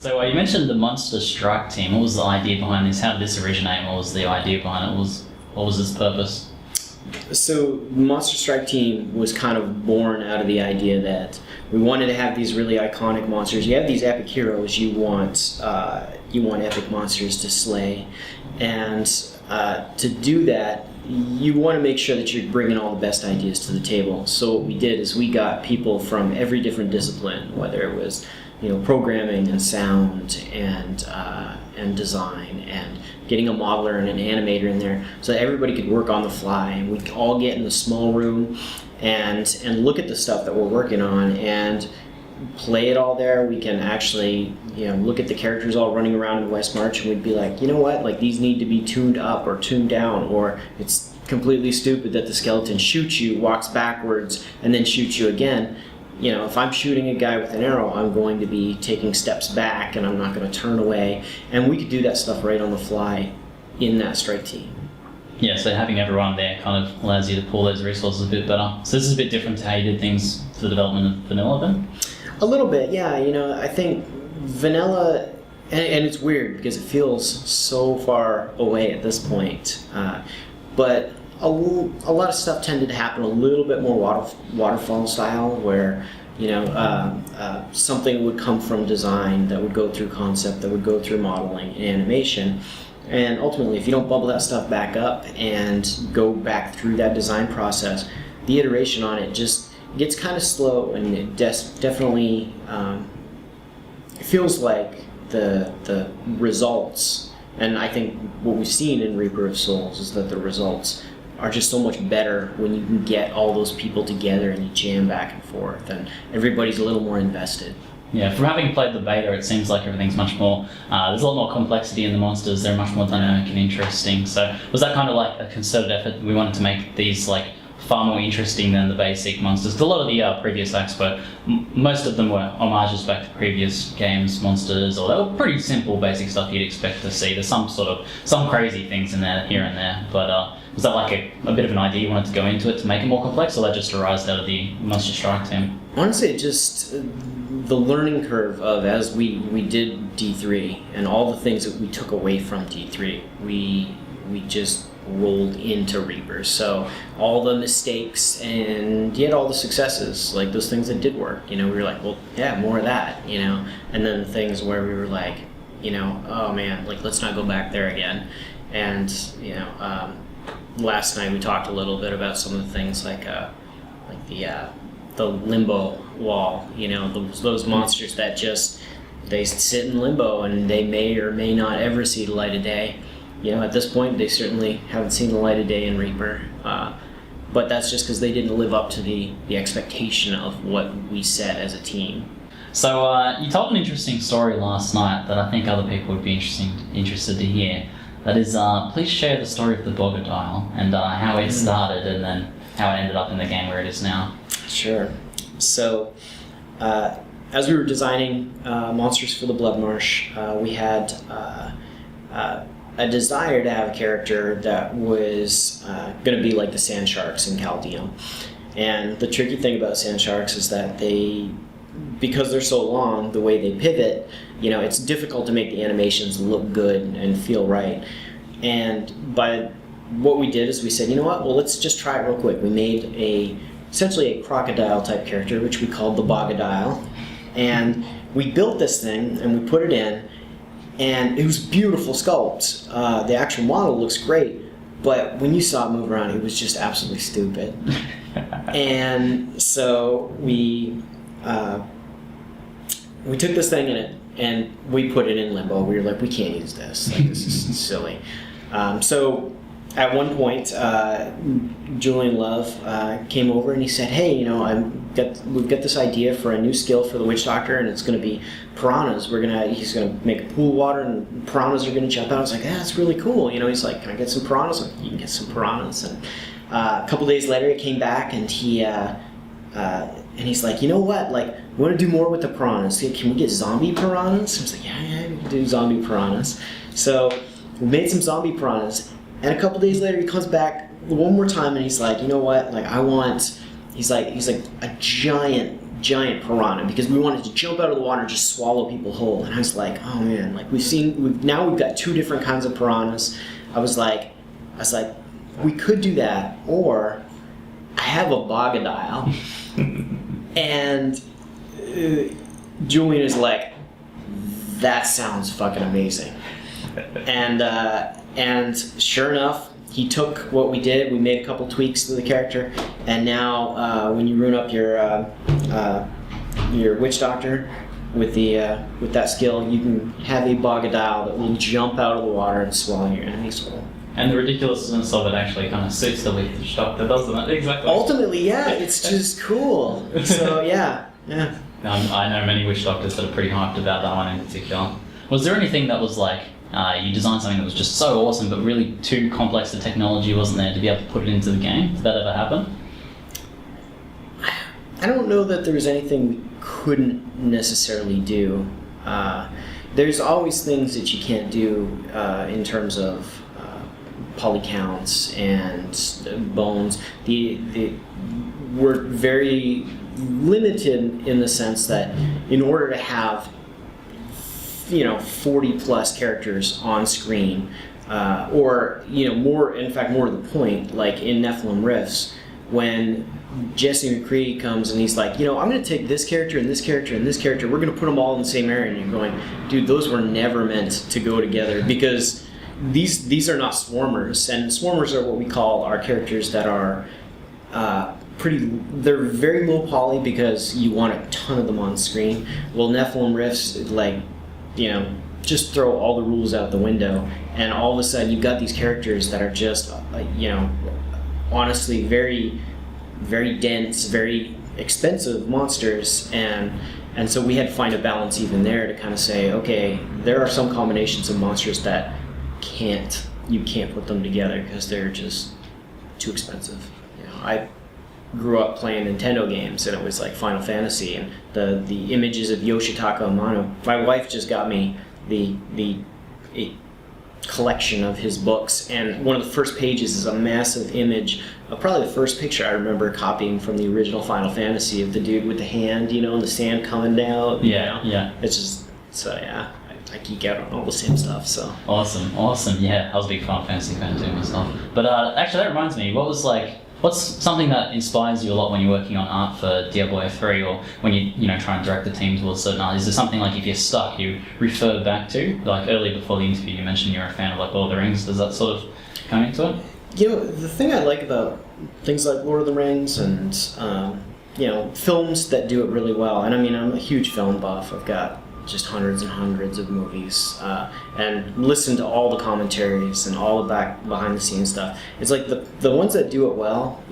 So you mentioned the Monster Strike team. What was the idea behind this? How did this originate? What was the idea behind it? What was its purpose? So the Monster Strike team was kind of born out of the idea that we wanted to have these really iconic monsters. You have these epic heroes. You want epic monsters to slay, and to do that, you want to make sure that you're bringing all the best ideas to the table. So what we did is we got people from every different discipline, whether it was programming and sound and design and getting a modeler and an animator in there so that everybody could work on the fly, and we could all get in the small room and look at the stuff that we're working on and play it all there. We can actually look at the characters all running around in West March, and we'd be like, you know what, like these need to be tuned up or tuned down, or it's completely stupid that the skeleton shoots you, walks backwards, and then shoots you again. If I'm shooting a guy with an arrow, I'm going to be taking steps back and I'm not going to turn away. And we could do that stuff right on the fly in that strike team. Yeah, so having everyone there kind of allows you to pull those resources a bit better. So this is a bit different to how you did things for the development of Vanilla then? A little bit, yeah. I think Vanilla, and it's weird because it feels so far away at this point, but a lot of stuff tended to happen a little bit more waterfall style, where something would come from design that would go through concept, that would go through modeling and animation, and ultimately if you don't bubble that stuff back up and go back through that design process, the iteration on it just gets kind of slow, and it definitely feels like the results, and I think what we've seen in Reaper of Souls is that the results are just so much better when you can get all those people together and you jam back and forth and everybody's a little more invested. Yeah, from having played the beta, it seems like everything's much more, there's a lot more complexity in the monsters, they're much more dynamic and interesting. So was that kind of like a concerted effort? We wanted to make these like far more interesting than the basic monsters. 'Cause a lot of the previous acts were, most of them were homages back to previous games, monsters, or they were pretty simple basic stuff you'd expect to see. There's some crazy things in there here and there, but was that like a bit of an idea you wanted to go into it to make it more complex, or that just arose out of the Monster Strike team? Honestly, just the learning curve of as we did D3 and all the things that we took away from D3, we just rolled into Reaper. So all the mistakes and yet all the successes, like those things that did work, we were like, well, yeah, more of that, and then the things where we were like, oh man, like let's not go back there again. And last night we talked a little bit about some of the things like the limbo wall, those monsters that just, they sit in limbo and they may or may not ever see the light of day. At this point, they certainly haven't seen the light of day in Reaper, but that's just because they didn't live up to the expectation of what we set as a team. So you told an interesting story last night that I think other people would be interested to hear. That is, please share the story of the Bogadile and how it started and then how it ended up in the game where it is now. Sure. So, as we were designing monsters for the Blood Marsh, we had a desire to have a character that was going to be like the sand sharks in Chaldean. And the tricky thing about sand sharks is that because they're so long, the way they pivot, it's difficult to make the animations look good and feel right. And what we did is we said, you know what, well, let's just try it real quick. We made essentially a crocodile type character, which we called the Bogadile. And we built this thing and we put it in, and it was a beautiful sculpt. The actual model looks great, but when you saw it move around, it was just absolutely stupid. And so we took this thing in it and we put it in limbo. We were like, we can't use this. Like, this is silly. So at one point, Julian Love came over and he said, hey, we've got this idea for a new skill for the Witch Doctor, and it's going to be piranhas. He's going to make a pool of water, and piranhas are going to jump out. I was like, that's really cool. He's like, can I get some piranhas? Like, you can get some piranhas. And a couple days later, he came back and he's like, you know what? Like, we want to do more with the piranhas. Can we get zombie piranhas? I was like, yeah, we can do zombie piranhas. So we made some zombie piranhas. And a couple days later, he comes back one more time and he's like, you know what? Like, he's like a giant giant piranha because we wanted to jump out of the water and just swallow people whole. And I was like, oh man, like we've got 2 different kinds of piranhas. I was like, we could do that, or I have a Bogadile. And Julian is like, that sounds fucking amazing. And sure enough, he took what we did. We made a couple tweaks to the character, and now when you rune up your witch doctor with that skill, you can have a Bogadile that will jump out of the water and swallow your enemies whole. And the ridiculousness of it actually kind of suits the witch doctor, doesn't it? Exactly. Ultimately, yeah, it's just cool. So yeah. I know many witch doctors that are pretty hyped about that one in particular. Was there anything that was like, you designed something that was just so awesome, but really too complex, the technology wasn't there to be able to put it into the game? Did that ever happen? I don't know that there was anything we couldn't necessarily do. There's always things that you can't do in terms of poly counts and bones. We're very limited in the sense that in order to have 40 plus characters on screen, or more to the point, like in Nephilim Rifts, when Jesse McCree comes and he's like, I'm going to take this character and this character and this character, we're going to put them all in the same area, and you're going, dude, those were never meant to go together, because these are not swarmers, and swarmers are what we call our characters that are they're very low poly because you want a ton of them on screen. Well, Nephilim Rifts, just throw all the rules out the window, and all of a sudden you've got these characters that are just, honestly very, very dense, very expensive monsters, and so we had to find a balance even there to kind of say, okay, there are some combinations of monsters that you can't put them together because they're just too expensive. I grew up playing Nintendo games, and it was like Final Fantasy, and the images of Yoshitaka Amano. My wife just got me a collection of his books, and one of the first pages is a massive image, probably the first picture I remember copying from the original Final Fantasy, of the dude with the hand, and the sand coming down. Yeah. It's just, so yeah, I geek out on all the same stuff, so. Awesome. Yeah, I was a big Final Fantasy fan too myself. But actually that reminds me, what's something that inspires you a lot when you're working on art for Diablo 3, or when you try and direct the team towards certain art? Is there something like, if you're stuck, you refer back to? Like earlier before the interview you mentioned you're a fan of like Lord of the Rings. Does that sort of come into it? The thing I like about things like Lord of the Rings and films that do it really well, and I mean, I'm a huge film buff. I've got just hundreds and hundreds of movies, and listen to all the commentaries and all the behind the scenes stuff. It's like the ones that do it well,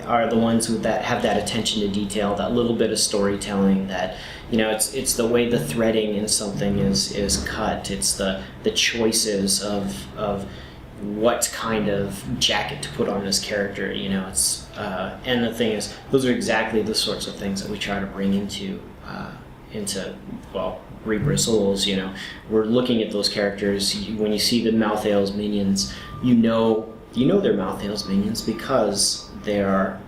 are the ones that have that attention to detail, that little bit of storytelling, that it's the way the threading in something is cut. It's the choices of what kind of jacket to put on this character. It's and the thing is, those are exactly the sorts of things that we try to bring into Reaper of Souls. We're looking at those characters. When you see the Malthael's minions, you know they're Malthael's minions because they are,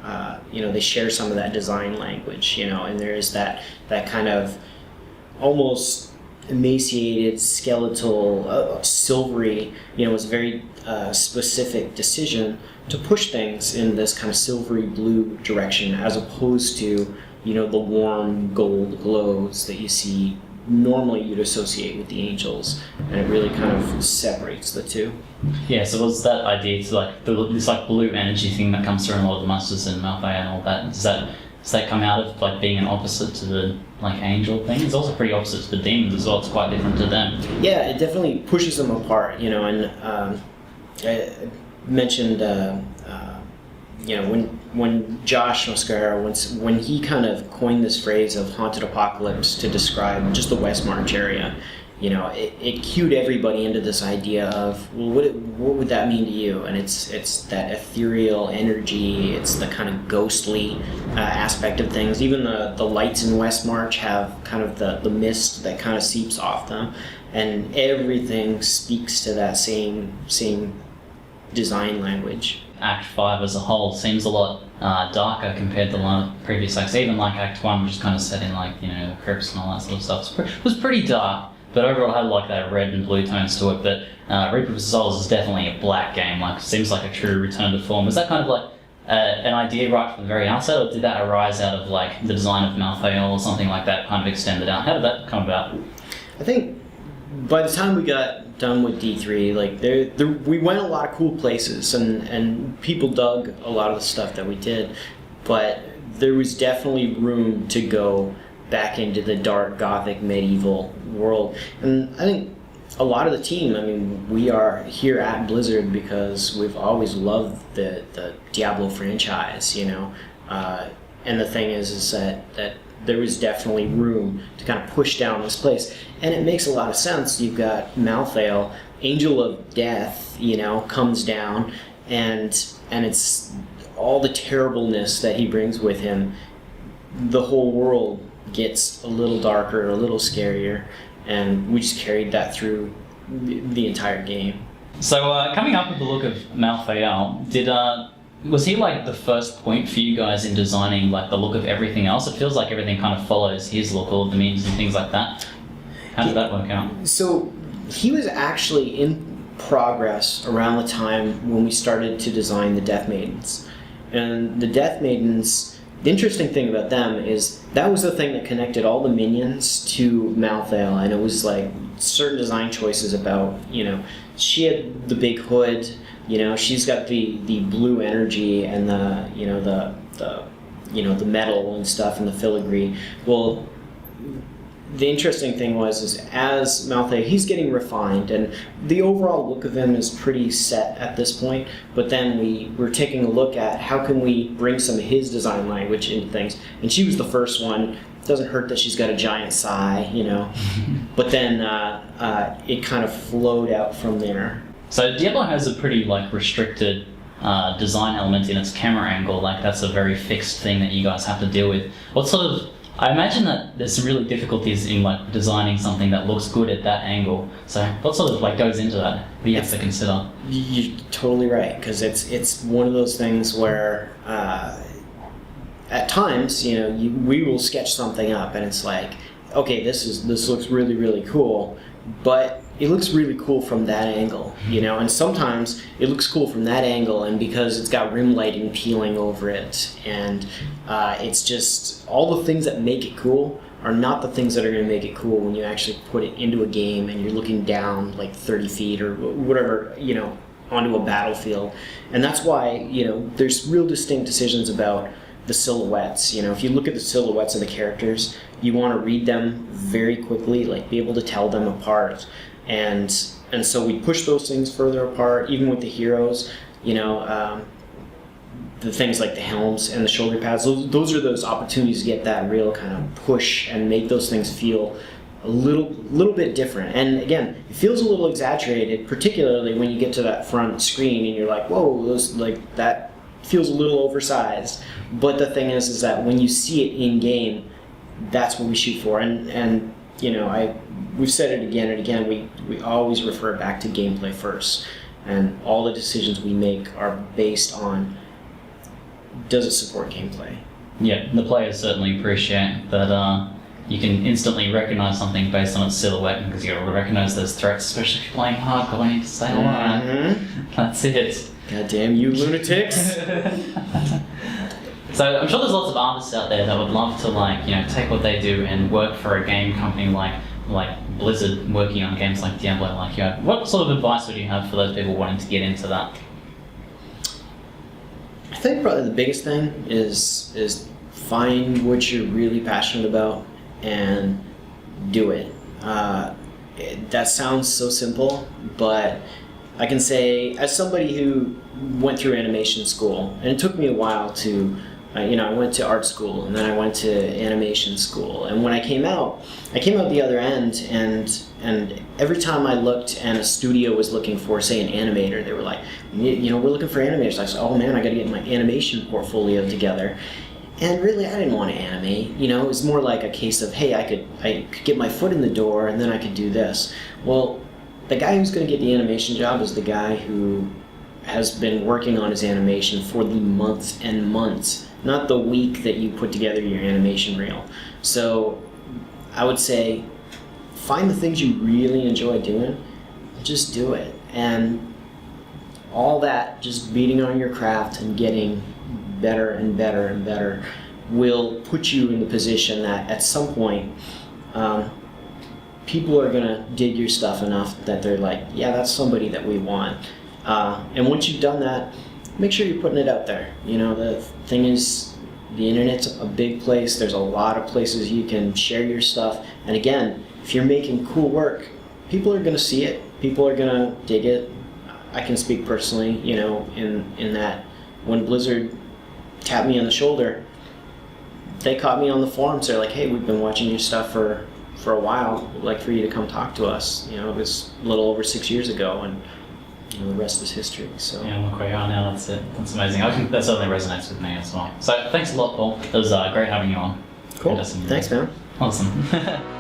they share some of that design language, and there is that kind of almost emaciated, skeletal, silvery, it was a very specific decision to push things in this kind of silvery blue direction, as opposed to, the warm gold glows that you see normally you'd associate with the angels, and it really kind of separates the two. Yeah, so was that idea to like this like blue energy thing that comes through in a lot of the monsters and Malfoy and all that? Does that come out of like being an opposite to the like angel thing? It's also pretty opposite to the demons as well. It's quite different to them. Yeah, it definitely pushes them apart. And I mentioned when Josh Mosquera, when he kind of coined this phrase of haunted apocalypse to describe just the West March area, it cued everybody into this idea of, well, what would that mean to you? And it's that ethereal energy, it's the kind of ghostly aspect of things. Even the lights in West March have kind of the mist that kind of seeps off them, and everything speaks to that same design language. Act 5 as a whole seems a lot darker compared to the previous acts. Even like Act 1, which is kind of set in like, the crypts and all that sort of stuff. It was pretty dark, but overall had like that red and blue tones to it. But Reaper of Souls is definitely a black game. Like, seems like a true return to form. Is that kind of like an idea right from the very outset, or did that arise out of like the design of Malfoy or something like that kind of extended out? How did that come about? I think by the time we got done with D3, like we went a lot of cool places, and people dug a lot of the stuff that we did, but there was definitely room to go back into the dark gothic medieval world. And I think a lot of the team, I mean, we are here at Blizzard because we've always loved the Diablo franchise, and the thing is that there was definitely room to kind of push down this place. And it makes a lot of sense. You've got Malfoy, Angel of Death, comes down, and it's all the terribleness that he brings with him. The whole world gets a little darker, a little scarier, and we just carried that through the entire game. So coming up with the look of Malfoy, was he like the first point for you guys in designing like the look of everything else? It feels like everything kind of follows his look, all of the memes and things like that. How did that work out? So he was actually in progress around the time when we started to design the Death Maidens. And the Death Maidens, the interesting thing about them is that was the thing that connected all the minions to Malfoy, and it was like certain design choices about, she had the big hood, she's got the blue energy and the metal and stuff and the filigree. Well, the interesting thing is as Malfoy, he's getting refined, and the overall look of him is pretty set at this point, but then we were taking a look at how can we bring some of his design language into things, and she was the first one. It doesn't hurt that she's got a giant sigh, but then it kind of flowed out from there. So Diablo has a pretty like restricted design element in its camera angle. Like, that's a very fixed thing that you guys have to deal with. I imagine that there's some really difficulties in like designing something that looks good at that angle. So what sort of like goes into that? What do you have to consider? You're totally right, because it's one of those things where at times, we will sketch something up and it's like, okay, this looks really, really cool, but it looks really cool from that angle, and sometimes it looks cool from that angle, and because it's got rim lighting peeling over it, and it's just all the things that make it cool are not the things that are going to make it cool when you actually put it into a game and you're looking down like 30 feet or whatever, onto a battlefield. And that's why, there's real distinct decisions about the silhouettes. If you look at the silhouettes of the characters, you want to read them very quickly, like be able to tell them apart. And so we push those things further apart, even with the heroes, the things like the helms and the shoulder pads. Those are those opportunities to get that real kind of push and make those things feel a little bit different. And again, it feels a little exaggerated, particularly when you get to that front screen and you're like, whoa, that feels a little oversized. But the thing is that when you see it in game, that's what we shoot for. And we've said it again and again, we always refer back to gameplay first, and all the decisions we make are based on, does it support gameplay? Yeah, the players certainly appreciate that you can instantly recognize something based on its silhouette, because you gotta recognize those threats, especially if you're playing hardcore and you need to stay alive. Mm-hmm. That's it. God damn you lunatics! So I'm sure there's lots of artists out there that would love to take what they do and work for a game company like Blizzard, working on games like Diablo. What sort of advice would you have for those people wanting to get into that? I think probably the biggest thing is find what you're really passionate about and do it. That sounds so simple, but I can say, as somebody who went through animation school, and it took me a while to, I went to art school and then I went to animation school, and when I came out the other end, and every time I looked and a studio was looking for, say, an animator, they were like, we're looking for animators. I said, oh man, I got to get my animation portfolio together. And really, I didn't want to animate. It was more like a case of, hey, I could get my foot in the door and then I could do this. Well, the guy who's going to get the animation job is the guy who has been working on his animation for the months and months, not the week that you put together your animation reel. So I would say find the things you really enjoy doing, just do it. And all that, just beating on your craft and getting better and better and better, will put you in the position that at some point people are gonna dig your stuff enough that they're like, yeah, that's somebody that we want. And once you've done that, make sure you're putting it out there. You know, the thing is, the internet's a big place. There's a lot of places you can share your stuff. And again, if you're making cool work, people are gonna see it. People are gonna dig it. I can speak personally, you know, in that when Blizzard tapped me on the shoulder, they caught me on the forums. They're like, hey, we've been watching your stuff for a while. We'd like for you to come talk to us. You know, it was a little over 6 years ago, and you know, the rest is history. So yeah, look where you are now. That's it. That's amazing. I think that certainly resonates with me as well. So thanks a lot, Paul. It was great having you on. cool. Thanks, man. Awesome.